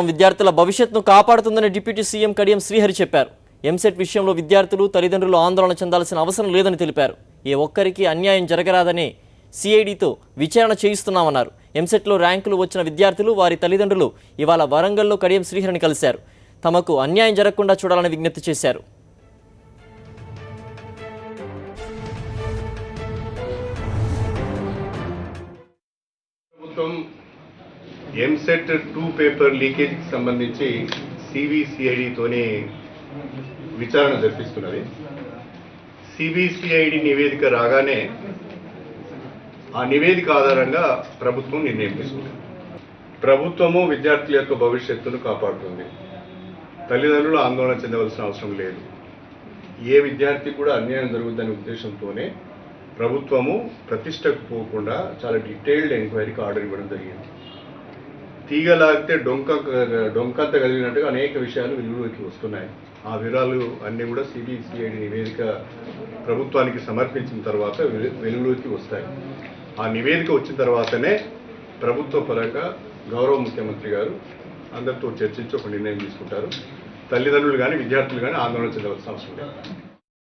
విద్యార్థుల భవిష్యత్తును కాపాడుతుందని deputy CM Kadiyam Srihari చెప్పారు. ఎంసెట్ విషయంలో విద్యార్థులు తల్లిదండ్రులు ఆందోళన చెందాల్సిన అవసరం లేదని తెలిపారు. ఏ ఒక్కరికి అన్యాయం జరగరాదని సిఐడితో విచారణ చేయిస్తున్నామన్నారు. ఎంసెట్లో ర్యాంకులు వచ్చిన విద్యార్థులు వారి తల్లిదండ్రులు ఇవాళ వరంగల్లో కడియం శ్రీహరిని కలిశారు. తమకు అన్యాయం జరగకుండా చూడాలని విజ్ఞప్తి చేశారు. ఎంసెట్ 2 పేపర్ లీకేజీకి సంబంధించి సిబిసిఐడితోనే విచారణ జరిపిస్తున్నది. సిబిసిఐడి నివేదిక రాగానే ఆ నివేదిక ఆధారంగా ప్రభుత్వం నిర్ణయం తీసుకుంది. ప్రభుత్వము విద్యార్థుల యొక్క భవిష్యత్తును కాపాడుతుంది. తల్లిదండ్రులు ఆందోళన చెందవలసిన అవసరం లేదు. ఏ విద్యార్థి కూడా అన్యాయం జరుగుతుందనే ఉద్దేశంతోనే ప్రభుత్వము ప్రతిష్టకు పోకుండా చాలా డీటెయిల్డ్ ఎంక్వైరీకి ఆర్డర్ ఇవ్వడం జరిగింది. తీగలాగితే డొంకంత కలిగినట్టుగా అనేక విషయాలు వెలుగులోకి వస్తున్నాయి. ఆ వివరాలు అన్నీ కూడా సిబిసిఐడి నివేదిక ప్రభుత్వానికి సమర్పించిన తర్వాత వెలుగులోకి వస్తాయి. ఆ నివేదిక వచ్చిన తర్వాతనే ప్రభుత్వ పరంగా గౌరవ ముఖ్యమంత్రి గారు అందరితో చర్చించి ఒక నిర్ణయం తీసుకుంటారు. తల్లిదండ్రులు కానీ విద్యార్థులు కానీ ఆందోళన చెందవలసిన అవసరం లేదు.